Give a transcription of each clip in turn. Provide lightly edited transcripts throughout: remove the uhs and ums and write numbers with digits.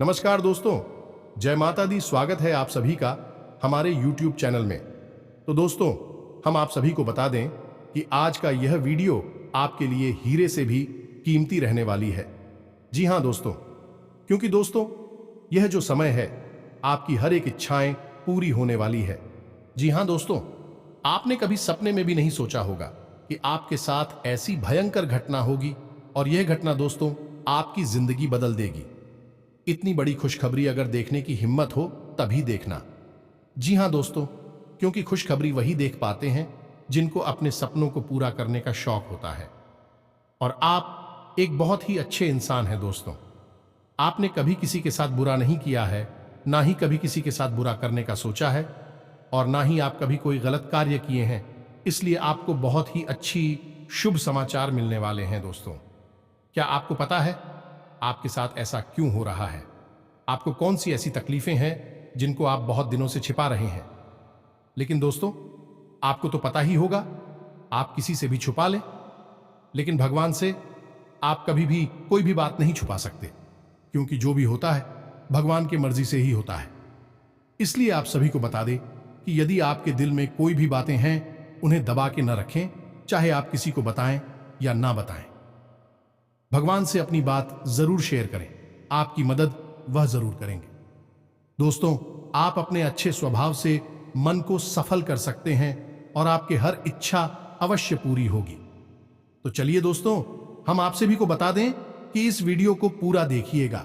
नमस्कार दोस्तों, जय माता दी। स्वागत है आप सभी का हमारे YouTube चैनल में। तो दोस्तों, हम आप सभी को बता दें कि आज का यह वीडियो आपके लिए हीरे से भी कीमती रहने वाली है। जी हां दोस्तों, क्योंकि दोस्तों यह जो समय है आपकी हर एक इच्छाएं पूरी होने वाली है। जी हां दोस्तों, आपने कभी सपने में भी नहीं सोचा होगा कि आपके साथ ऐसी भयंकर घटना होगी और यह घटना दोस्तों आपकी जिंदगी बदल देगी। इतनी बड़ी खुशखबरी अगर देखने की हिम्मत हो तभी देखना। जी हां दोस्तों, क्योंकि खुशखबरी वही देख पाते हैं जिनको अपने सपनों को पूरा करने का शौक होता है। और आप एक बहुत ही अच्छे इंसान हैं दोस्तों। आपने कभी किसी के साथ बुरा नहीं किया है, ना ही कभी किसी के साथ बुरा करने का सोचा है, और ना ही आप कभी कोई गलत कार्य किए हैं। इसलिए आपको बहुत ही अच्छी शुभ समाचार मिलने वाले हैं दोस्तों। क्या आपको पता है आपके साथ ऐसा क्यों हो रहा है? आपको कौन सी ऐसी तकलीफें हैं जिनको आप बहुत दिनों से छिपा रहे हैं? लेकिन दोस्तों, आपको तो पता ही होगा, आप किसी से भी छुपा लें, लेकिन भगवान से आप कभी भी कोई भी बात नहीं छुपा सकते, क्योंकि जो भी होता है भगवान की मर्जी से ही होता है। इसलिए आप सभी को बता दें कि यदि आपके दिल में कोई भी बातें हैं, उन्हें दबा के न रखें, चाहे आप किसी को बताएं या ना बताएं। भगवान से अपनी बात जरूर शेयर करें, आपकी मदद वह जरूर करेंगे। दोस्तों, आप अपने अच्छे स्वभाव से मन को सफल कर सकते हैं और आपके हर इच्छा अवश्य पूरी होगी। तो चलिए दोस्तों, हम आप सभी को बता दें कि इस वीडियो को पूरा देखिएगा,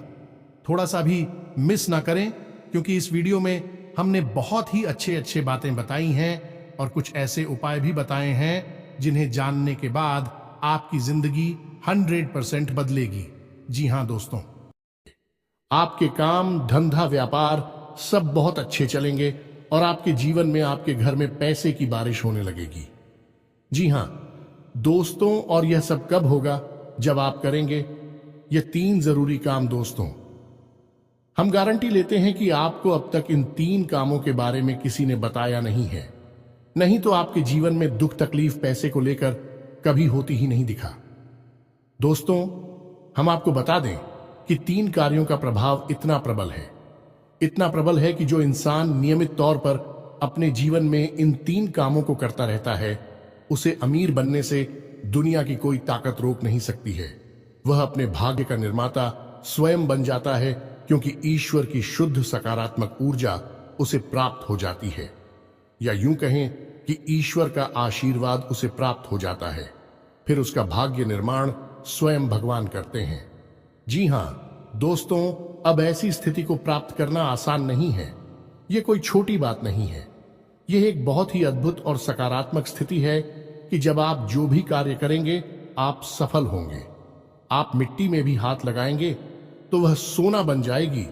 थोड़ा सा भी मिस ना करें, क्योंकि इस वीडियो में हमने बहुत ही अच्छे बातें बताई हैं और कुछ ऐसे उपाय भी बताए हैं जिन्हें जानने के बाद आपकी जिंदगी 100% बदलेगी। जी हां दोस्तों, आपके काम, धंधा, व्यापार सब बहुत अच्छे चलेंगे और आपके जीवन में, आपके घर में पैसे की बारिश होने लगेगी। जी हां दोस्तों, और यह सब कब होगा? जब आप करेंगे ये 3 जरूरी काम। दोस्तों, हम गारंटी लेते हैं कि आपको अब तक इन 3 कामों के बारे में किसी ने बताया नहीं है, नहीं तो आपके जीवन में दुख तकलीफ पैसे को लेकर कभी होती ही नहीं दिखा। दोस्तों, हम आपको बता दें कि 3 कार्यों का प्रभाव इतना प्रबल है कि जो इंसान नियमित तौर पर अपने जीवन में इन 3 कामों को करता रहता है, उसे अमीर बनने से दुनिया की कोई ताकत रोक नहीं सकती है। वह अपने भाग्य का निर्माता स्वयं बन जाता है, क्योंकि ईश्वर की शुद्ध सकारात्मक ऊर्जा उसे प्राप्त हो जाती है, या यूं कहें कि ईश्वर का आशीर्वाद उसे प्राप्त हो जाता है। फिर उसका भाग्य निर्माण स्वयं भगवान करते हैं। जी हां दोस्तों, अब ऐसी स्थिति को प्राप्त करना आसान नहीं है। यह कोई छोटी बात नहीं है। यह एक बहुत ही अद्भुत और सकारात्मक स्थिति है कि जब आप जो भी कार्य करेंगे आप सफल होंगे। आप मिट्टी में भी हाथ लगाएंगे तो वह सोना बन जाएगी।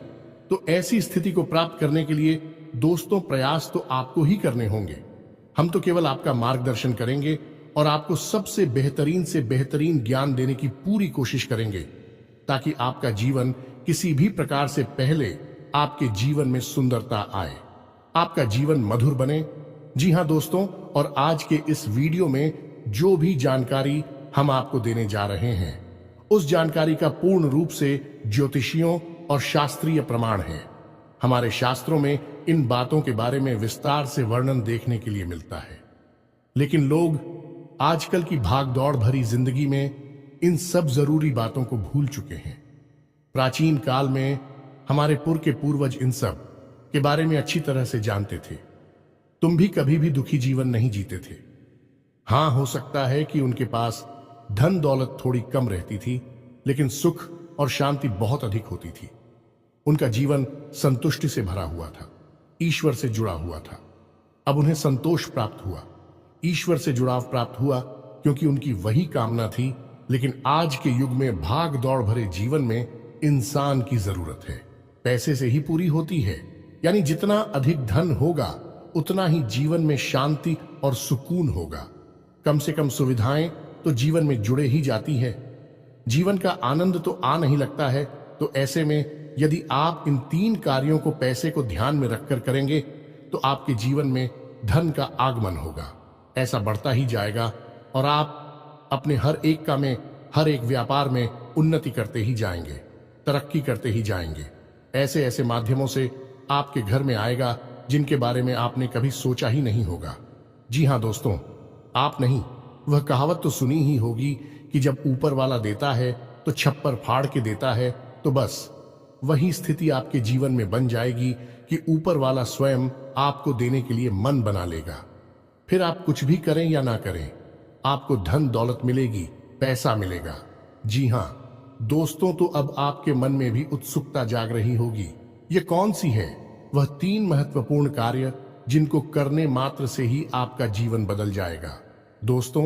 तो ऐसी स्थिति को प्राप्त करने के लिए दोस्तों, प्रयास तो आपको ही करने होंगे। हम तो केवल आपका मार्गदर्शन करेंगे और आपको सबसे बेहतरीन से बेहतरीन ज्ञान देने की पूरी कोशिश करेंगे, ताकि आपका जीवन किसी भी प्रकार से पहले आपके जीवन में सुंदरता आए, आपका जीवन मधुर बने। जी हां दोस्तों, और आज के इस वीडियो में जो भी जानकारी हम आपको देने जा रहे हैं, उस जानकारी का पूर्ण रूप से ज्योतिषियों और शास्त्रीय प्रमाण है। हमारे शास्त्रों में इन बातों के बारे में विस्तार से वर्णन देखने के लिए मिलता है, लेकिन लोग आजकल की भागदौड़ भरी जिंदगी में इन सब जरूरी बातों को भूल चुके हैं। प्राचीन काल में हमारे के पूर्वज इन सब के बारे में अच्छी तरह से जानते थे। तुम भी कभी भी दुखी जीवन नहीं जीते थे। हां, हो सकता है कि उनके पास धन दौलत थोड़ी कम रहती थी, लेकिन सुख और शांति बहुत अधिक होती थी। उनका जीवन संतुष्टि से भरा हुआ था, ईश्वर से जुड़ा हुआ था। अब उन्हें संतोष प्राप्त हुआ, ईश्वर से जुड़ाव प्राप्त हुआ, क्योंकि उनकी वही कामना थी। लेकिन आज के युग में भाग दौड़ भरे जीवन में इंसान की जरूरत है पैसे से ही पूरी होती है। यानी जितना अधिक धन होगा उतना ही जीवन में शांति और सुकून होगा। कम से कम सुविधाएं तो जीवन में जुड़े ही जाती है। जीवन का आनंद तो आ नहीं लगता है। तो ऐसे में यदि आप इन 3 कार्यों को पैसे को ध्यान में रखकर करेंगे तो आपके जीवन में धन का आगमन होगा, ऐसा बढ़ता ही जाएगा और आप अपने हर एक काम में, हर एक व्यापार में उन्नति करते ही जाएंगे, तरक्की करते ही जाएंगे। ऐसे ऐसे माध्यमों से आपके घर में आएगा जिनके बारे में आपने कभी सोचा ही नहीं होगा। जी हाँ दोस्तों, आप नहीं, वह कहावत तो सुनी ही होगी कि जब ऊपर वाला देता है तो छप्पर फाड़ के देता है। तो बस वही स्थिति आपके जीवन में बन जाएगी कि ऊपर वाला स्वयं आपको देने के लिए मन बना लेगा। फिर आप कुछ भी करें या ना करें, आपको धन दौलत मिलेगी, पैसा मिलेगा। जी हाँ दोस्तों, तो अब आपके मन में भी उत्सुकता जाग रही होगी, ये कौन सी है वह 3 महत्वपूर्ण कार्य जिनको करने मात्र से ही आपका जीवन बदल जाएगा। दोस्तों,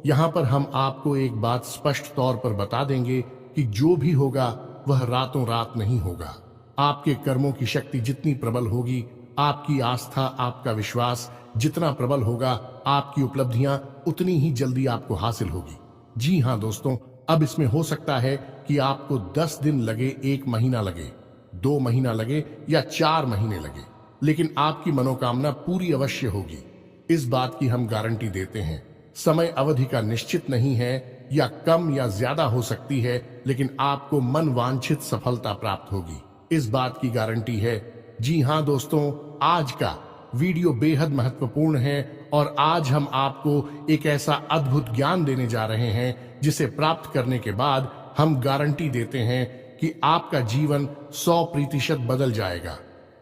यहां पर हम आपको एक बात स्पष्ट तौर पर बता देंगे कि जो भी होगा वह रातों रात नहीं होगा। आपके कर्मों की शक्ति जितनी प्रबल होगी, आपकी आस्था, आपका विश्वास जितना प्रबल होगा, आपकी उपलब्धियां उतनी ही जल्दी आपको हासिल होगी। जी हाँ दोस्तों, अब इसमें हो सकता है कि आपको 10 दिन लगे, 1 महीना लगे, 2 महीना लगे या 4 महीने लगे, लेकिन आपकी मनोकामना पूरी अवश्य होगी। इस बात की हम गारंटी देते हैं। समय अवधि का निश्चित नहीं है, या कम या ज्यादा हो सकती है, लेकिन आपको मन वांछित सफलता प्राप्त होगी, इस बात की गारंटी है। जी हाँ दोस्तों, आज का वीडियो बेहद महत्वपूर्ण है और आज हम आपको एक ऐसा अद्भुत ज्ञान देने जा रहे हैं जिसे प्राप्त करने के बाद हम गारंटी देते हैं कि आपका जीवन 100% बदल जाएगा।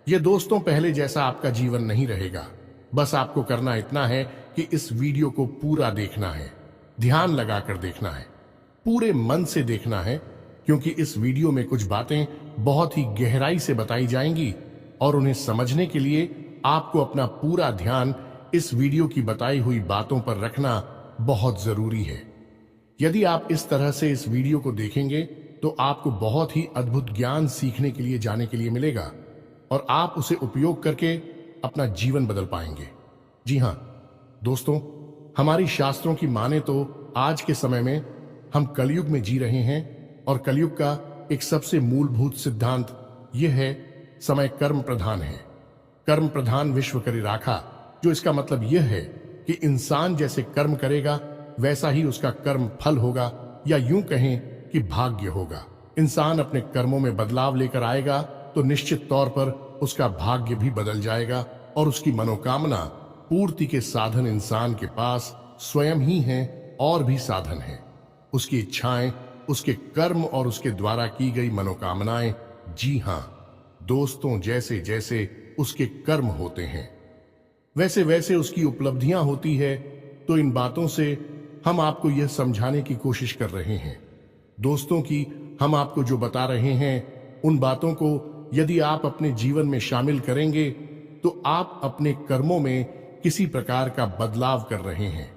ये दोस्तों पहले जैसा आपका जीवन नहीं रहेगा। बस आपको करना इतना है कि इस वीडियो को पूरा देखना है, ध्यान लगाकर देखना है, पूरे मन से देखना है, क्योंकि इस वीडियो में कुछ बातें बहुत ही गहराई से बताई जाएंगी और उन्हें समझने के लिए आपको अपना पूरा ध्यान इस वीडियो की बताई हुई बातों पर रखना बहुत जरूरी है। यदि आप इस तरह से इस वीडियो को देखेंगे तो आपको बहुत ही अद्भुत ज्ञान सीखने के लिए, जाने के लिए मिलेगा और आप उसे उपयोग करके अपना जीवन बदल पाएंगे। जी हाँ दोस्तों, हमारी शास्त्रों की माने तो आज के समय में हम कलयुग में जी रहे हैं और कलयुग का एक सबसे मूलभूत सिद्धांत यह है, समय कर्म प्रधान है। कर्म प्रधान विश्व करि राखा, जो इसका मतलब यह है कि इंसान जैसे कर्म करेगा वैसा ही उसका कर्म फल होगा, या यूं कहें कि भाग्य होगा। इंसान अपने कर्मों में बदलाव लेकर आएगा तो निश्चित तौर पर उसका भाग्य भी बदल जाएगा और उसकी मनोकामना पूर्ति के साधन इंसान के पास स्वयं ही हैं और भी साधन हैं। उसकी इच्छाएं, उसके कर्म और उसके द्वारा की गई मनोकामनाएं, जी हां दोस्तों, जैसे जैसे उसके कर्म होते हैं वैसे वैसे उसकी उपलब्धियां होती है। तो इन बातों से हम आपको यह समझाने की कोशिश कर रहे हैं दोस्तों कि हम आपको जो बता रहे हैं उन बातों को यदि आप अपने जीवन में शामिल करेंगे तो आप अपने कर्मों में किसी प्रकार का बदलाव कर रहे हैं,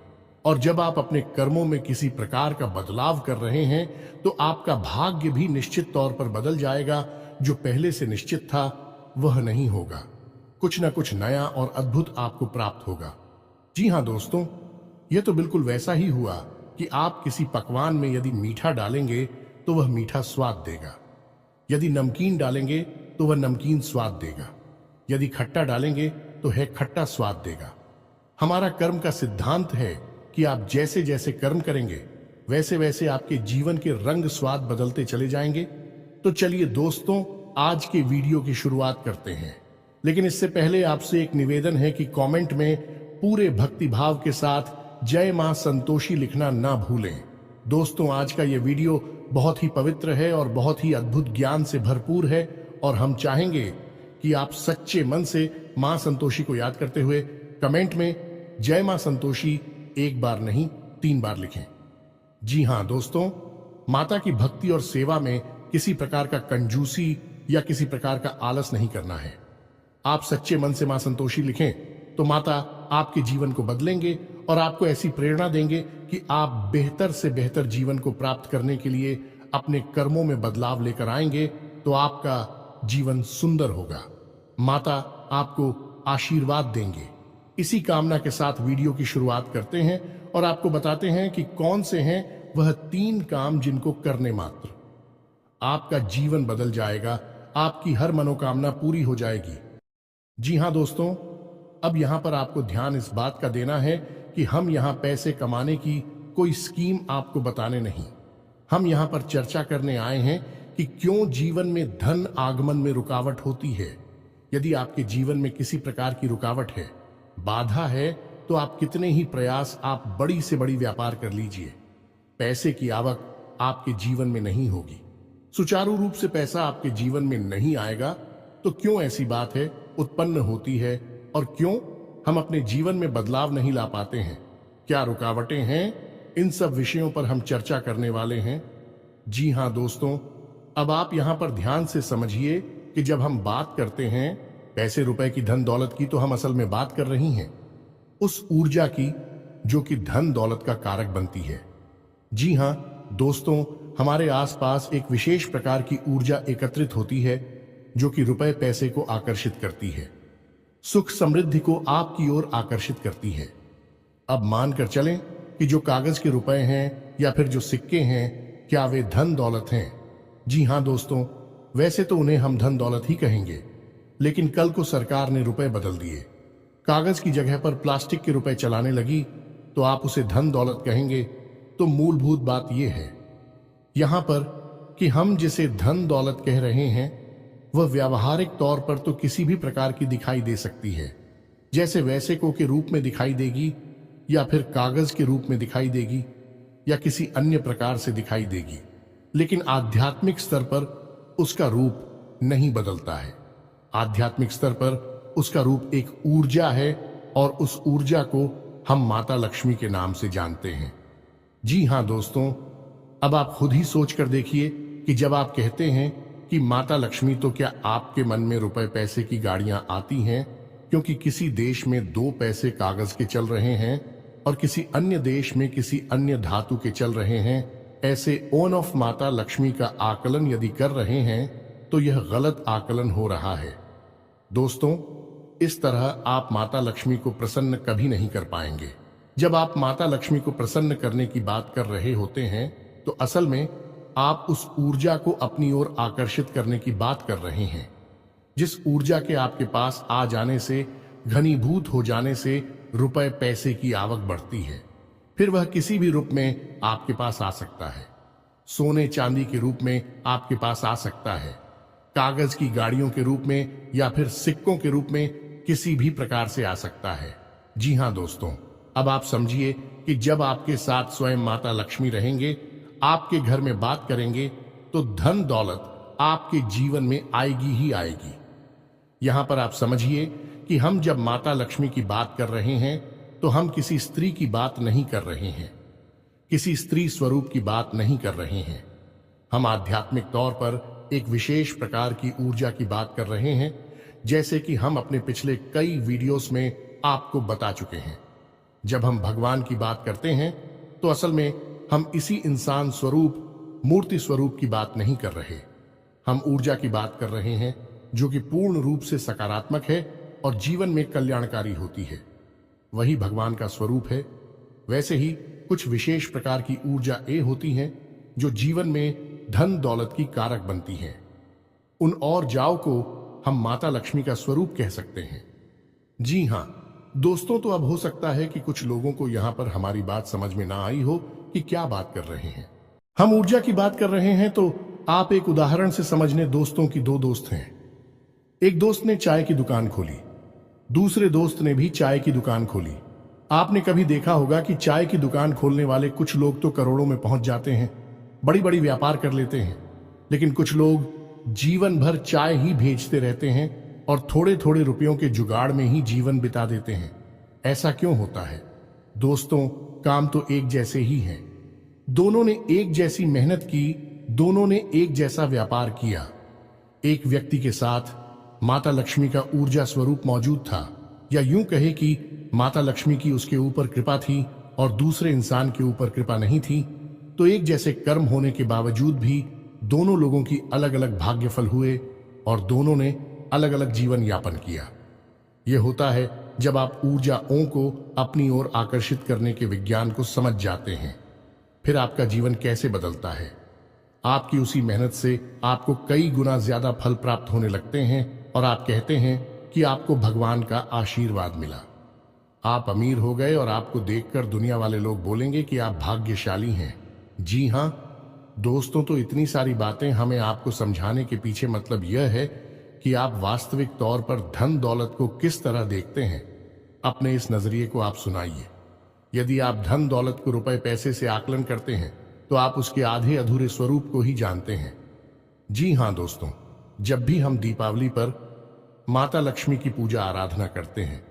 और जब आप अपने कर्मों में किसी प्रकार का बदलाव कर रहे हैं तो आपका भाग्य भी निश्चित तौर पर बदल जाएगा। जो पहले से निश्चित था वह नहीं होगा, कुछ ना कुछ नया और अद्भुत आपको प्राप्त होगा। जी हाँ दोस्तों, यह तो बिल्कुल वैसा ही हुआ कि आप किसी पकवान में यदि मीठा डालेंगे तो वह मीठा स्वाद देगा, यदि नमकीन डालेंगे तो वह नमकीन स्वाद देगा, यदि खट्टा डालेंगे तो है खट्टा स्वाद देगा। हमारा कर्म का सिद्धांत है कि आप जैसे जैसे कर्म करेंगे वैसे वैसे आपके जीवन के रंग स्वाद बदलते चले जाएंगे। तो चलिए दोस्तों, आज के वीडियो की शुरुआत करते हैं, लेकिन इससे पहले आपसे एक निवेदन है कि कमेंट में पूरे भक्ति भाव के साथ जय मां संतोषी लिखना ना भूलें। दोस्तों, आज का यह वीडियो बहुत ही पवित्र है और बहुत ही अद्भुत ज्ञान से भरपूर है और हम चाहेंगे कि आप सच्चे मन से मां संतोषी को याद करते हुए कमेंट में जय मां संतोषी 1 बार नहीं 3 बार लिखें। जी हां दोस्तों, माता की भक्ति और सेवा में किसी प्रकार का कंजूसी या किसी प्रकार का आलस नहीं करना है। आप सच्चे मन से मां संतोषी लिखें तो माता आपके जीवन को बदलेंगे और आपको ऐसी प्रेरणा देंगे कि आप बेहतर से बेहतर जीवन को प्राप्त करने के लिए अपने कर्मों में बदलाव लेकर आएंगे तो आपका जीवन सुंदर होगा। माता आपको आशीर्वाद देंगे। इसी कामना के साथ वीडियो की शुरुआत करते हैं और आपको बताते हैं कि कौन से हैं वह 3 काम जिनको करने मात्र आपका जीवन बदल जाएगा, आपकी हर मनोकामना पूरी हो जाएगी। जी हां दोस्तों, अब यहां पर आपको ध्यान इस बात का देना है कि हम यहां पैसे कमाने की कोई स्कीम आपको बताने नहीं, हम यहां पर चर्चा करने आए हैं कि क्यों जीवन में धन आगमन में रुकावट होती है। यदि आपके जीवन में किसी प्रकार की रुकावट है, बाधा है, तो आप कितने ही प्रयास आप बड़ी से बड़ी व्यापार कर लीजिए, पैसे की आवक आपके जीवन में नहीं होगी, सुचारू रूप से पैसा आपके जीवन में नहीं आएगा। तो क्यों ऐसी बात है उत्पन्न होती है और क्यों हम अपने जीवन में बदलाव नहीं ला पाते हैं? क्या रुकावटें हैं? इन सब विषयों पर हम चर्चा करने वाले हैं। जी हां दोस्तों, अब आप यहां पर ध्यान से समझिए कि जब हम बात करते हैं पैसे रुपए की, धन दौलत की, तो हम असल में बात कर रही हैं उस ऊर्जा की जो कि धन दौलत का कारक बनती है। जी हां दोस्तों, हमारे आसपास एक विशेष प्रकार की ऊर्जा एकत्रित होती है जो कि रुपए पैसे को आकर्षित करती है, सुख समृद्धि को आपकी ओर आकर्षित करती है। अब मानकर चलें कि जो कागज के रुपए हैं या फिर जो सिक्के हैं, क्या वे धन दौलत हैं? जी हां दोस्तों, वैसे तो उन्हें हम धन दौलत ही कहेंगे, लेकिन कल को सरकार ने रुपए बदल दिए, कागज की जगह पर प्लास्टिक के रुपए चलाने लगी, तो आप उसे धन दौलत कहेंगे। तो मूलभूत बात यह है यहां पर कि हम जिसे धन दौलत कह रहे हैं वह व्यावहारिक तौर पर तो किसी भी प्रकार की दिखाई दे सकती है, जैसे वैसेको के रूप में दिखाई देगी, या फिर कागज के रूप में दिखाई देगी, या किसी अन्य प्रकार से दिखाई देगी, लेकिन आध्यात्मिक स्तर पर उसका रूप नहीं बदलता है। आध्यात्मिक स्तर पर उसका रूप एक ऊर्जा है और उस ऊर्जा को हम माता लक्ष्मी के नाम से जानते हैं। जी हां दोस्तों, अब आप खुद ही सोच कर देखिए कि जब आप कहते हैं कि माता लक्ष्मी, तो क्या आपके मन में रुपए पैसे की गाड़ियां आती हैं क्योंकि किसी देश में 2 पैसे कागज के चल रहे हैं और किसी अन्य देश में किसी अन्य धातु के चल रहे हैं? ऐसे ऑन ऑफ माता लक्ष्मी का आकलन यदि कर रहे हैं तो यह गलत आकलन हो रहा है। दोस्तों, इस तरह आप माता लक्ष्मी को प्रसन्न कभी नहीं कर पाएंगे। जब आप माता लक्ष्मी को प्रसन्न करने की बात कर रहे होते हैं तो असल में आप उस ऊर्जा को अपनी ओर आकर्षित करने की बात कर रहे हैं, जिस ऊर्जा के आपके पास आ जाने से, घनीभूत हो जाने से रुपए पैसे की आवक बढ़ती है। फिर वह किसी भी रूप में आपके पास आ सकता है, सोने चांदी के रूप में आपके पास आ सकता है, कागज की गाड़ियों के रूप में, या फिर सिक्कों के रूप में किसी भी प्रकार से आ सकता है। जी हां दोस्तों, अब आप समझिए कि जब आपके साथ स्वयं माता लक्ष्मी रहेंगे, आपके घर में बात करेंगे, तो धन दौलत आपके जीवन में आएगी ही आएगी। यहां पर आप समझिए कि हम जब माता लक्ष्मी की बात कर रहे हैं तो हम किसी स्त्री की बात नहीं कर रहे हैं, किसी स्त्री स्वरूप की बात नहीं कर रहे हैं। हम आध्यात्मिक तौर पर एक विशेष प्रकार की ऊर्जा की बात कर रहे हैं, जैसे कि हम अपने पिछले कई वीडियोस में आपको बता चुके हैं। जब हम भगवान की बात करते हैं तो असल में हम इसी इंसान स्वरूप, मूर्ति स्वरूप की बात नहीं कर रहे। हम ऊर्जा की बात कर रहे हैं जो कि पूर्ण रूप से सकारात्मक है और जीवन में कल्याणकारी होती है। वही भगवान का स्वरूप है। वैसे ही कुछ विशेष प्रकार की ऊर्जा होती हैं जो जीवन में धन दौलत की कारक बनती हैं। उन और जाओ को हम माता लक्ष्मी का स्वरूप कह सकते हैं। जी हां दोस्तों, तो अब हो सकता है कि कुछ लोगों को यहां पर हमारी बात समझ में ना आई हो कि क्या बात कर रहे हैं। हम ऊर्जा की बात कर रहे हैं, तो आप एक उदाहरण से समझने। दोस्तों की 2 दोस्त हैं। एक दोस्त ने चाय की दुकान खोली, दूसरे दोस्त ने भी चाय की दुकान खोली। आपने कभी देखा होगा कि चाय की दुकान खोलने वाले कुछ लोग तो करोड़ों में पहुंच जाते हैं, बड़ी बड़ी व्यापार कर लेते हैं, लेकिन कुछ लोग जीवन भर चाय ही भेजते रहते हैं और थोड़े थोड़े रुपयों के जुगाड़ में ही जीवन बिता देते हैं। ऐसा क्यों होता है? दोस्तों, काम तो एक जैसे ही हैं। दोनों ने एक जैसी मेहनत की, दोनों ने एक जैसा व्यापार किया। एक व्यक्ति के साथ माता लक्ष्मी का ऊर्जा स्वरूप मौजूद था, या यूं कहे कि माता लक्ष्मी की उसके ऊपर कृपा थी और दूसरे इंसान के ऊपर कृपा नहीं थी। तो एक जैसे कर्म होने के बावजूद भी दोनों लोगों की अलग अलग भाग्यफल हुए और दोनों ने अलग अलग जीवन यापन किया। यह होता है जब आप ऊर्जाओं को अपनी ओर आकर्षित करने के विज्ञान को समझ जाते हैं। फिर आपका जीवन कैसे बदलता है। आपकी उसी मेहनत से आपको कई गुना ज्यादा फल प्राप्त होने लगते हैं और आप कहते हैं कि आपको भगवान का आशीर्वाद मिला। आप अमीर हो गए और आपको देखकर दुनिया वाले लोग बोलेंगे कि आप भाग्यशाली हैं। जी हां, दोस्तों, तो इतनी सारी बातें हमें आपको समझाने के पीछे मतलब यह है कि आप वास्तविक तौर पर धन दौलत को किस तरह देखते हैं। अपने इस नजरिए को आप सुनाइए। यदि आप धन दौलत को रुपए पैसे से आकलन करते हैं तो आप उसके आधे अधूरे स्वरूप को ही जानते हैं। जी हां दोस्तों, जब भी हम दीपावली पर माता लक्ष्मी की पूजा आराधना करते हैं,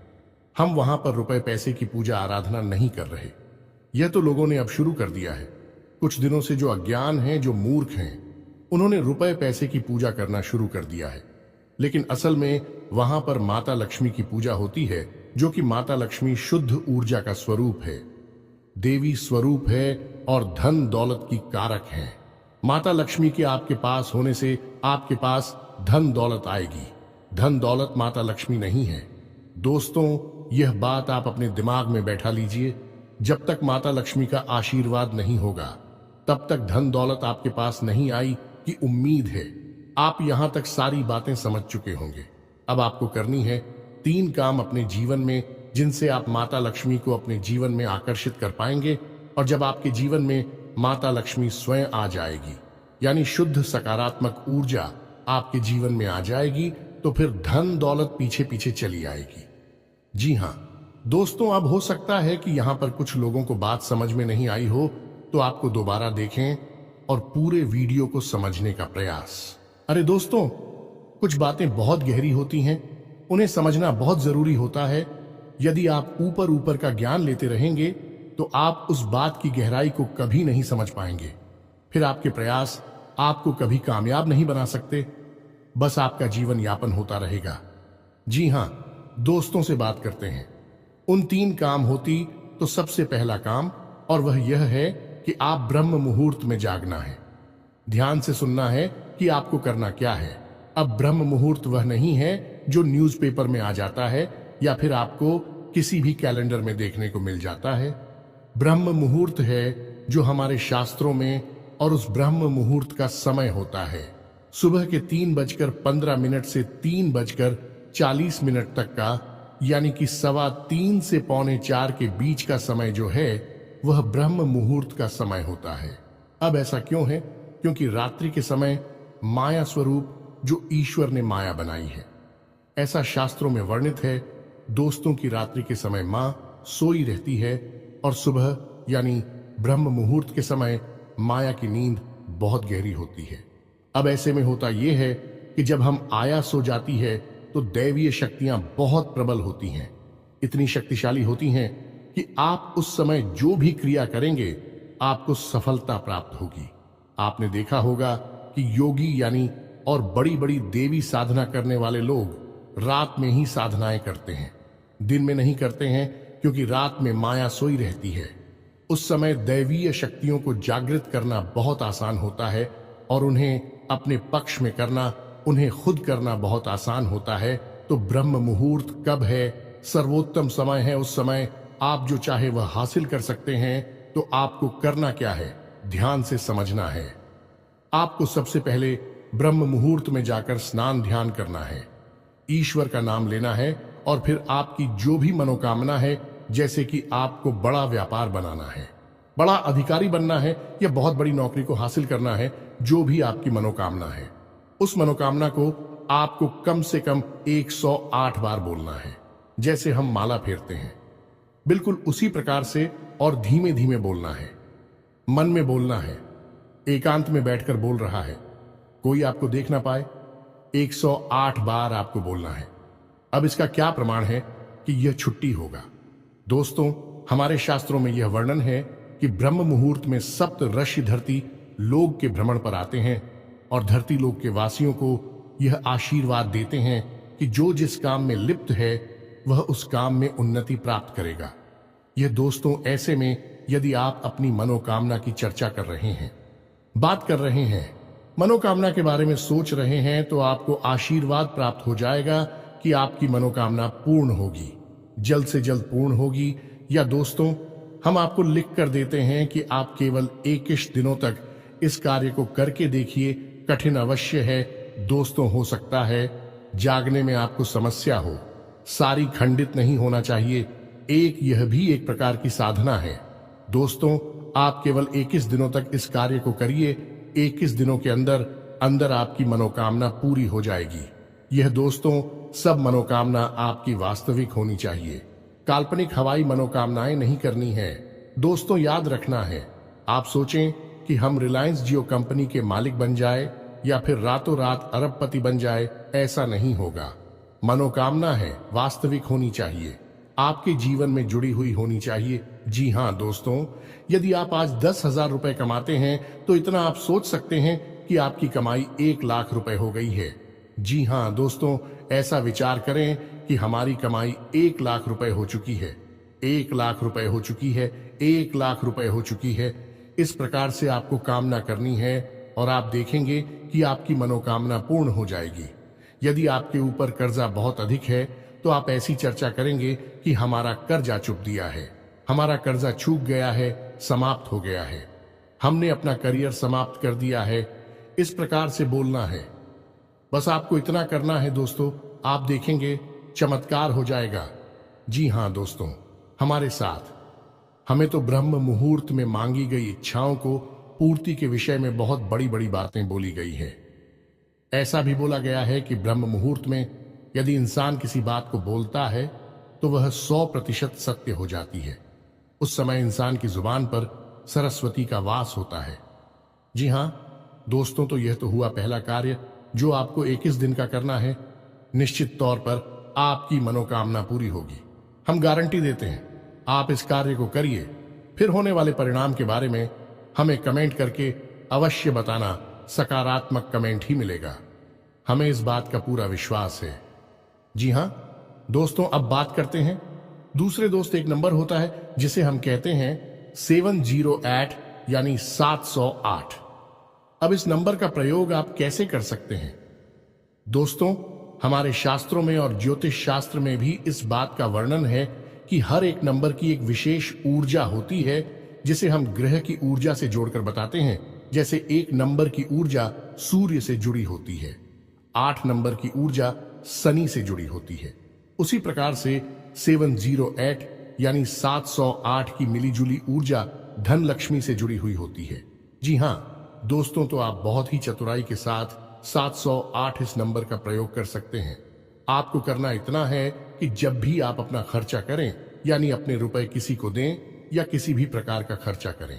हम वहां पर रुपए पैसे की पूजा आराधना नहीं कर रहे। यह तो लोगों ने अब शुरू कर दिया है। कुछ दिनों से जो अज्ञान हैं, जो मूर्ख हैं, उन्होंने रुपए पैसे की पूजा करना शुरू कर दिया है। लेकिन असल में वहां पर माता लक्ष्मी की पूजा होती है, जो कि माता लक्ष्मी शुद्ध ऊर्जा का स्वरूप है, देवी स्वरूप है और धन दौलत की कारक है। माता लक्ष्मी के आपके पास होने से आपके पास धन दौलत आएगी। धन दौलत माता लक्ष्मी नहीं है। दोस्तों, यह बात आप अपने दिमाग में बैठा लीजिए। जब तक माता लक्ष्मी का आशीर्वाद नहीं होगा, तब तक धन दौलत आपके पास नहीं आई कि उम्मीद है। आप यहां तक सारी बातें समझ चुके होंगे। अब आपको करनी है 3 काम अपने जीवन में, जिनसे आप माता लक्ष्मी को अपने जीवन में आकर्षित कर पाएंगे। और जब आपके जीवन में माता लक्ष्मी स्वयं आ जाएगी, यानी शुद्ध सकारात्मक ऊर्जा आपके जीवन में आ जाएगी, तो फिर धन दौलत पीछे पीछे चली आएगी। जी हां दोस्तों, अब हो सकता है कि यहां पर कुछ लोगों को बात समझ में नहीं आई हो, तो आपको दोबारा देखें और पूरे वीडियो को समझने का प्रयास। अरे दोस्तों, कुछ बातें बहुत गहरी होती हैं, उन्हें समझना बहुत जरूरी होता है। यदि आप ऊपर ऊपर का ज्ञान लेते रहेंगे तो आप उस बात की गहराई को कभी नहीं समझ पाएंगे। फिर आपके प्रयास आपको कभी कामयाब नहीं बना सकते, बस आपका जीवन यापन होता रहेगा। जी हां, दोस्तों से बात करते हैं। उन 3 काम होती तो सबसे पहला काम, और वह यह है कि आप ब्रह्म मुहूर्त में जागना है। ध्यान से सुनना है कि आपको करना क्या है। अब ब्रह्म मुहूर्त वह नहीं है जो न्यूज़पेपर में आ जाता है या फिर आपको किसी भी कैलेंडर में देखने को मिल जाता है। ब्रह्म मुहूर्त है जो हमारे शास्त्रों में, और उस ब्रह्म मुहूर्त का समय होता है सुबह के 3:15 से 3:40 तक का, यानी कि 3:15 से 3:45 के बीच का समय जो है, वह ब्रह्म मुहूर्त का समय होता है। अब ऐसा क्यों है? क्योंकि रात्रि के समय माया स्वरूप जो ईश्वर ने माया बनाई है, ऐसा शास्त्रों में वर्णित है। दोस्तों की रात्रि के समय मां सोई रहती है और सुबह यानी ब्रह्म मुहूर्त के समय माया की नींद बहुत गहरी होती है। अब ऐसे में होता यह है कि जब हम आया सो जाती है तो दैवीय शक्तियां बहुत प्रबल होती हैं, इतनी शक्तिशाली होती हैं कि आप उस समय जो भी क्रिया करेंगे आपको सफलता प्राप्त होगी। आपने देखा होगा कि योगी यानी और बड़ी बड़ी देवी साधना करने वाले लोग रात में ही साधनाएं करते हैं, दिन में नहीं करते हैं, क्योंकि रात में माया सोई रहती है। उस समय दैवीय शक्तियों को जागृत करना बहुत आसान होता है और उन्हें अपने पक्ष में करना, उन्हें खुद करना बहुत आसान होता है। तो ब्रह्म मुहूर्त कब है? सर्वोत्तम समय है। उस समय आप जो चाहे वह हासिल कर सकते हैं। तो आपको करना क्या है? ध्यान से समझना है। आपको सबसे पहले ब्रह्म मुहूर्त में जाकर स्नान ध्यान करना है, ईश्वर का नाम लेना है और फिर आपकी जो भी मनोकामना है, जैसे कि आपको बड़ा व्यापार बनाना है, बड़ा अधिकारी बनना है या बहुत बड़ी नौकरी को हासिल करना है, जो भी आपकी मनोकामना है, उस मनोकामना को आपको कम से कम 108 बार बोलना है। जैसे हम माला फेरते हैं, बिल्कुल उसी प्रकार से और धीमे धीमे बोलना है। मन में बोलना है, एकांत में बैठकर बोल रहा है, कोई आपको देख ना पाए। 108 बार आपको बोलना है। अब इसका क्या प्रमाण है कि यह छुट्टी होगा? दोस्तों, हमारे शास्त्रों में यह वर्णन है कि ब्रह्म मुहूर्त में सप्त ऋषि धरती लोक के भ्रमण पर आते हैं और धरती लोक के वासियों को यह आशीर्वाद देते हैं कि जो जिस काम में लिप्त है वह उस काम में उन्नति प्राप्त करेगा। यह दोस्तों ऐसे में यदि आप अपनी मनोकामना की चर्चा कर रहे हैं, बात कर रहे हैं, मनोकामना के बारे में सोच रहे हैं, तो आपको आशीर्वाद प्राप्त हो जाएगा कि आपकी मनोकामना पूर्ण होगी, जल्द से जल्द पूर्ण होगी। या दोस्तों, हम आपको लिख कर देते हैं कि आप केवल 21 दिनों तक इस कार्य को करके देखिए। कठिन अवश्य है दोस्तों, हो सकता है जागने में आपको समस्या हो, सारी खंडित नहीं होना चाहिए। यह भी एक प्रकार की साधना है। दोस्तों, आप केवल 21 दिनों तक इस कार्य को करिए, 21 दिनों के अंदर अंदर आपकी मनोकामना पूरी हो जाएगी। यह दोस्तों सब मनोकामना आपकी वास्तविक होनी चाहिए। काल्पनिक हवाई मनोकामनाएं नहीं करनी है। दोस्तों याद रखना है, आप सोचें कि हम रिलायंस जियो कंपनी के मालिक बन जाए या फिर रातों रात अरबपति बन जाए, ऐसा नहीं होगा। मनोकामना है वास्तविक होनी चाहिए, आपके जीवन में जुड़ी हुई होनी चाहिए। जी हाँ दोस्तों, यदि आप आज 10,000 रुपए कमाते हैं तो इतना आप सोच सकते हैं कि आपकी कमाई 1 लाख रुपए हो गई है। जी हाँ दोस्तों, ऐसा विचार करें कि हमारी कमाई 1 लाख रुपए हो चुकी है, 1 लाख रुपए हो चुकी है, 1 लाख रुपए हो चुकी है। इस प्रकार से आपको कामना करनी है और आप देखेंगे कि आपकी मनोकामना पूर्ण हो जाएगी। यदि आपके ऊपर कर्जा बहुत अधिक है तो आप ऐसी चर्चा करेंगे कि हमारा कर्जा चुक दिया है, हमारा कर्जा चूक गया है, समाप्त हो गया है, हमने अपना करियर समाप्त कर दिया है। इस प्रकार से बोलना है। बस आपको इतना करना है दोस्तों, आप देखेंगे चमत्कार हो जाएगा। जी हाँ दोस्तों, हमारे साथ हमें तो ब्रह्म मुहूर्त में मांगी गई इच्छाओं को पूर्ति के विषय में बहुत बड़ी बड़ी बातें बोली गई है। ऐसा भी बोला गया है कि ब्रह्म मुहूर्त में यदि इंसान किसी बात को बोलता है तो वह 100% सत्य हो जाती है। उस समय इंसान की जुबान पर सरस्वती का वास होता है। जी हाँ दोस्तों, तो यह तो हुआ पहला कार्य जो आपको 21 दिन का करना है। निश्चित तौर पर आपकी मनोकामना पूरी होगी, हम गारंटी देते हैं। आप इस कार्य को करिए, फिर होने वाले परिणाम के बारे में हमें कमेंट करके अवश्य बताना। सकारात्मक कमेंट ही मिलेगा, हमें इस बात का पूरा विश्वास है। जी हां दोस्तों, अब बात करते हैं दूसरे दोस्त। एक नंबर होता है जिसे हम कहते हैं 708 यानी 708। अब इस नंबर का प्रयोग आप कैसे कर सकते हैं दोस्तों? हमारे शास्त्रों में और ज्योतिष शास्त्र में भी इस बात का वर्णन है कि हर एक नंबर की एक विशेष ऊर्जा होती है जिसे हम ग्रह की ऊर्जा से जोड़कर बताते हैं। जैसे 1 नंबर की ऊर्जा सूर्य से जुड़ी होती है, 8 नंबर की ऊर्जा शनि से जुड़ी होती है। उसी प्रकार से 708 यानी 708 की मिलीजुली ऊर्जा धन लक्ष्मी से जुड़ी हुई होती है। जी हाँ दोस्तों, तो आप बहुत ही चतुराई के साथ 708 इस नंबर का प्रयोग कर सकते हैं। आपको करना इतना है कि जब भी आप अपना खर्चा करें, यानी अपने रुपए किसी को दें या किसी भी प्रकार का खर्चा करें,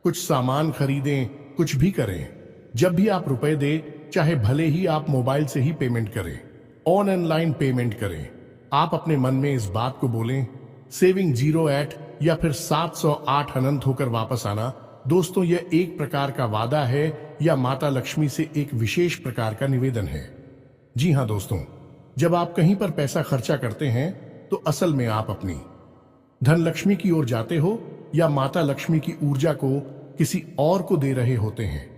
कुछ सामान खरीदें, कुछ भी करें, जब भी आप रुपए दें, चाहे भले ही आप मोबाइल से ही पेमेंट करें, ऑनलाइन पेमेंट करें, आप अपने मन में इस बात को बोलें, सेविंग 08 या फिर 708 अनंत होकर वापस आना। दोस्तों, यह एक प्रकार का वादा है या माता लक्ष्मी से एक विशेष प्रकार का निवेदन है। जी हाँ दोस्तों, जब आप कहीं पर पैसा खर्चा करते हैं तो असल में आप अपनी धन लक्ष्मी की ओर जाते हो या माता लक्ष्मी की ऊर्जा को किसी और को दे रहे होते हैं।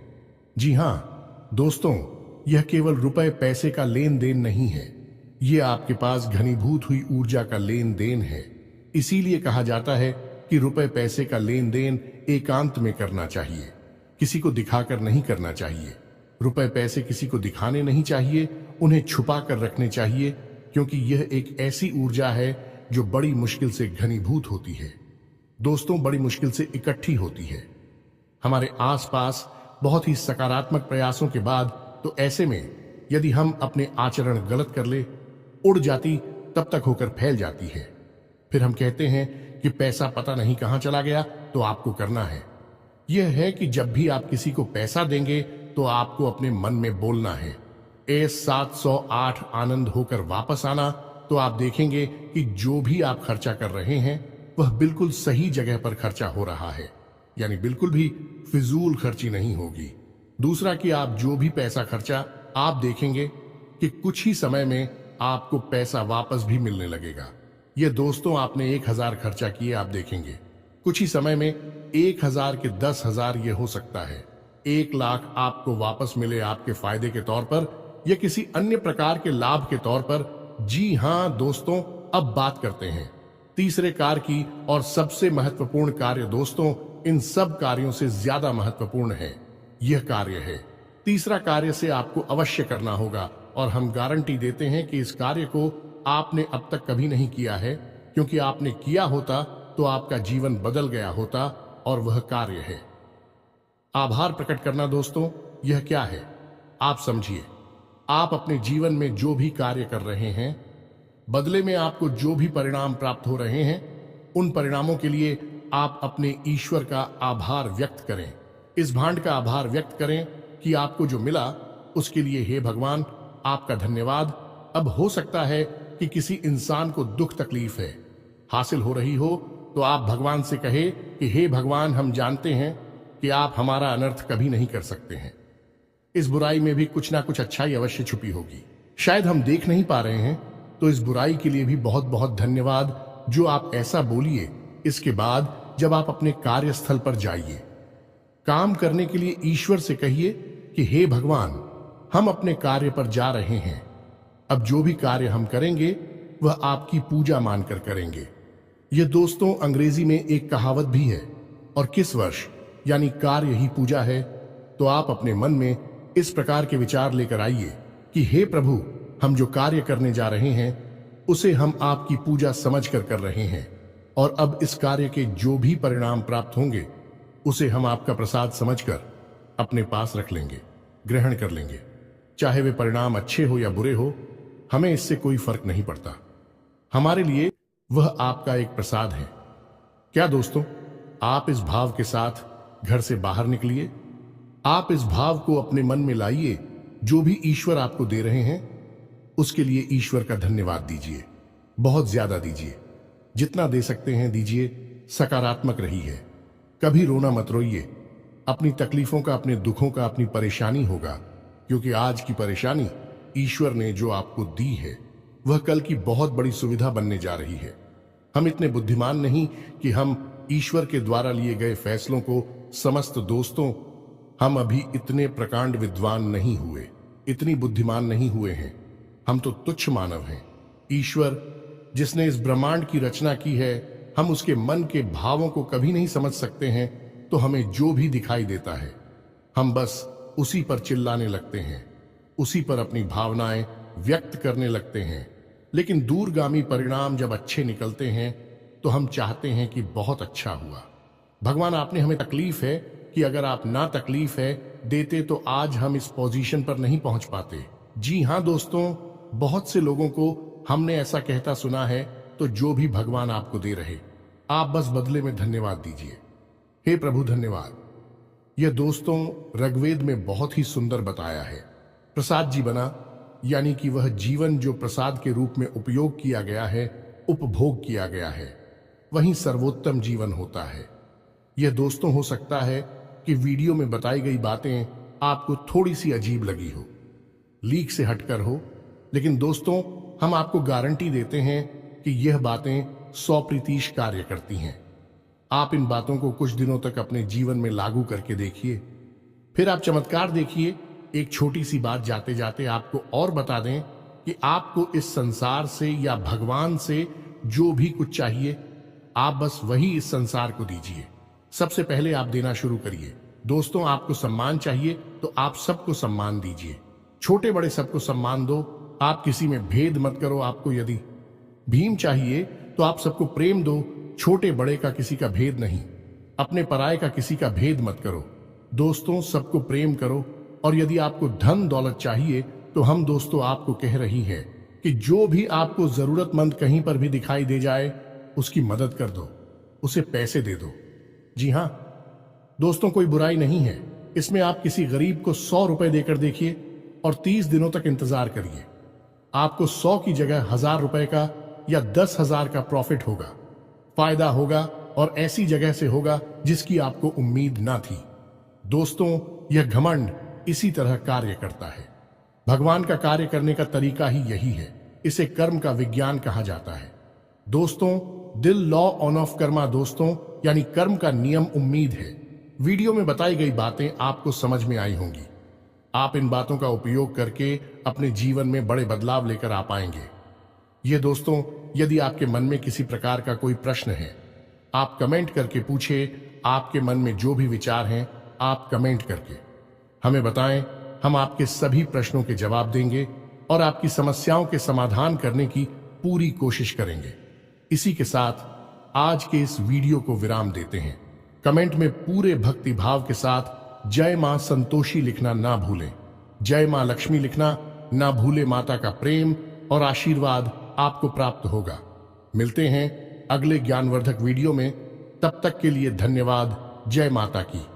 जी हाँ दोस्तों, यह केवल रुपए पैसे का लेन देन नहीं है, यह आपके पास घनीभूत हुई ऊर्जा का लेन देन है। इसीलिए कहा जाता है कि रुपए पैसे का लेन देन एकांत में करना चाहिए, किसी को दिखाकर नहीं करना चाहिए। रुपए पैसे किसी को दिखाने नहीं चाहिए, उन्हें छुपा कर रखने चाहिए, क्योंकि यह एक ऐसी ऊर्जा है जो बड़ी मुश्किल से घनीभूत होती है। दोस्तों, बड़ी मुश्किल से इकट्ठी होती है हमारे आसपास बहुत ही सकारात्मक प्रयासों के बाद। तो ऐसे में यदि हम अपने आचरण गलत कर ले, उड़ जाती तब तक होकर फैल जाती है। फिर हम कहते हैं कि पैसा पता नहीं कहां चला गया। तो आपको करना है यह है कि जब भी आप किसी को पैसा देंगे तो आपको अपने मन में बोलना है, 708 आनंद होकर वापस आना। तो आप देखेंगे कि जो भी आप खर्चा कर रहे हैं वह बिल्कुल सही जगह पर खर्चा हो रहा है, यानी बिल्कुल भी फिजूल खर्ची नहीं होगी। दूसरा कि आप जो भी पैसा खर्चा, आप देखेंगे कि कुछ ही समय में आपको पैसा वापस भी मिलने लगेगा। ये दोस्तों, आपने 1000 खर्चा किए, आप देखेंगे कुछ ही समय में 1000 के 10,000 ये हो सकता है। 1 लाख आपको वापस मिले आपके फायदे के तौर पर या किसी अन्य प्रकार के लाभ के तौर पर। जी हाँ दोस्तों, अब बात करते हैं तीसरे कार्य की, और सबसे महत्वपूर्ण कार्य दोस्तों, इन सब कार्यों से ज्यादा महत्वपूर्ण है यह कार्य है। तीसरा कार्य से आपको अवश्य करना होगा और हम गारंटी देते हैं कि इस कार्य को आपने अब तक कभी नहीं किया है, क्योंकि आपने किया होता तो आपका जीवन बदल गया होता। और वह कार्य है आभार प्रकट करना दोस्तों, यह क्या है? आप समझिए, आप अपने जीवन में जो भी कार्य कर रहे हैं, बदले में आपको जो भी परिणाम प्राप्त हो रहे हैं, उन परिणामों के लिए आप अपने ईश्वर का आभार व्यक्त करें। इस भांड का आभार व्यक्त करें कि आपको जो मिला उसके लिए हे भगवान आपका धन्यवाद। अब हो सकता है कि किसी इंसान को दुख तकलीफ है हासिल हो रही हो, तो आप भगवान से कहे कि हे भगवान, हम जानते हैं कि आप हमारा अनर्थ कभी नहीं कर सकते हैं। इस बुराई में भी कुछ ना कुछ अच्छाई अवश्य छुपी होगी, शायद हम देख नहीं पा रहे हैं। तो इस बुराई के लिए भी बहुत बहुत धन्यवाद जो आप ऐसा बोलिए। इसके बाद जब आप अपने कार्यस्थल पर जाइए, काम करने के लिए ईश्वर से कहिए कि हे भगवान, हम अपने कार्य पर जा रहे हैं। अब जो भी कार्य हम करेंगे वह आपकी पूजा मानकर करेंगे। यह दोस्तों अंग्रेजी में एक कहावत भी है, और किस वर्ष यानी कार्य ही पूजा है। तो आप अपने मन में इस प्रकार के विचार लेकर आइए कि हे प्रभु, हम जो कार्य करने जा रहे हैं उसे हम आपकी पूजा समझकर कर रहे हैं, और अब इस कार्य के जो भी परिणाम प्राप्त होंगे उसे हम आपका प्रसाद समझकर अपने पास रख लेंगे, ग्रहण कर लेंगे। चाहे वे परिणाम अच्छे हो या बुरे हो, हमें इससे कोई फर्क नहीं पड़ता। हमारे लिए वह आपका एक प्रसाद है। क्या दोस्तों, आप इस भाव के साथ घर से बाहर निकलिए। आप इस भाव को अपने मन में लाइए। जो भी ईश्वर आपको दे रहे हैं उसके लिए ईश्वर का धन्यवाद दीजिए, बहुत ज्यादा दीजिए, जितना दे सकते हैं दीजिए। सकारात्मक रहिए, कभी रोना मत रोइए। अपनी तकलीफों का, अपने दुखों का, अपनी परेशानी होगा, क्योंकि आज की परेशानी ईश्वर ने जो आपको दी है वह कल की बहुत बड़ी सुविधा बनने जा रही है। हम इतने बुद्धिमान नहीं कि हम ईश्वर के द्वारा लिए गए फैसलों को समस्त दोस्तों, हम अभी इतने प्रकांड विद्वान नहीं हुए, इतनी बुद्धिमान नहीं हुए हैं। हम तो तुच्छ मानव हैं। ईश्वर जिसने इस ब्रह्मांड की रचना की है, हम उसके मन के भावों को कभी नहीं समझ सकते हैं। तो हमें जो भी दिखाई देता है हम बस उसी पर चिल्लाने लगते हैं, उसी पर अपनी भावनाएं व्यक्त करने लगते हैं। लेकिन दूरगामी परिणाम जब अच्छे निकलते हैं तो हम चाहते हैं कि बहुत अच्छा हुआ। भगवान, आपने हमें तकलीफ है कि अगर आप ना तकलीफ है देते तो आज हम इस पोजीशन पर नहीं पहुंच पाते। जी हां दोस्तों, बहुत से लोगों को हमने ऐसा कहता सुना है। तो जो भी भगवान आपको दे रहे, आप बस बदले में धन्यवाद दीजिए। हे प्रभु धन्यवाद। यह दोस्तों ऋग्वेद में बहुत ही सुंदर बताया है। प्रसाद जी बना, यानी कि वह जीवन जो प्रसाद के रूप में उपयोग किया गया है, उपभोग किया गया है, वही सर्वोत्तम जीवन होता है। यह दोस्तों हो सकता है कि वीडियो में बताई गई बातें आपको थोड़ी सी अजीब लगी हो, लीक से हटकर हो, लेकिन दोस्तों हम आपको गारंटी देते हैं कि यह बातें 100% कार्य करती हैं। आप इन बातों को कुछ दिनों तक अपने जीवन में लागू करके देखिए, फिर आप चमत्कार देखिए। एक छोटी सी बात जाते जाते आपको और बता दें कि आपको इस संसार से या भगवान से जो भी कुछ चाहिए, आप बस वही इस संसार को दीजिए। सबसे पहले आप देना शुरू करिए। दोस्तों, आपको सम्मान चाहिए तो आप सबको सम्मान दीजिए, छोटे बड़े सबको सम्मान दो। आप किसी में भेद मत करो। आपको यदि भीम चाहिए तो आप सबको प्रेम दो, छोटे बड़े का किसी का भेद नहीं, अपने पराये का किसी का भेद मत करो। दोस्तों, सबको प्रेम करो। और यदि आपको धन दौलत चाहिए तो हम दोस्तों आपको कह रही है कि जो भी आपको जरूरतमंद कहीं पर भी दिखाई दे जाए उसकी मदद कर दो, उसे पैसे दे दो। जी हां दोस्तों, कोई बुराई नहीं है इसमें। आप किसी गरीब को 100 रुपए देकर देखिए और 30 दिनों तक इंतजार करिए। आपको 100 की जगह 1000 रुपए का या 10,000 का प्रॉफिट होगा, फायदा होगा, और ऐसी जगह से होगा जिसकी आपको उम्मीद ना थी। दोस्तों, यह घमंड इसी तरह कार्य करता है। भगवान का कार्य करने का तरीका ही यही है। इसे कर्म का विज्ञान कहा जाता है। दोस्तों, दिल लॉ ऑन ऑफ कर्मा दोस्तों, यानी कर्म का नियम उम्मीद है। वीडियो में बताई गई बातें आपको समझ में आई होंगी। आप इन बातों का उपयोग करके अपने जीवन में बड़े बदलाव लेकर आ पाएंगे। ये दोस्तों, यदि आपके मन में किसी प्रकार का कोई प्रश्न है, आप कमेंट करके पूछे। आपके मन में जो भी विचार हैं, आप कमेंट करके हमें बताएं। हम आपके सभी प्रश्नों के जवाब देंगे और आपकी समस्याओं के समाधान करने की पूरी कोशिश करेंगे। इसी के साथ आज के इस वीडियो को विराम देते हैं। कमेंट में पूरे भक्ति भाव के साथ जय मां संतोषी लिखना ना भूलें। जय मां लक्ष्मी लिखना ना भूले। माता का प्रेम और आशीर्वाद आपको प्राप्त होगा। मिलते हैं अगले ज्ञानवर्धक वीडियो में। तब तक के लिए धन्यवाद। जय माता की।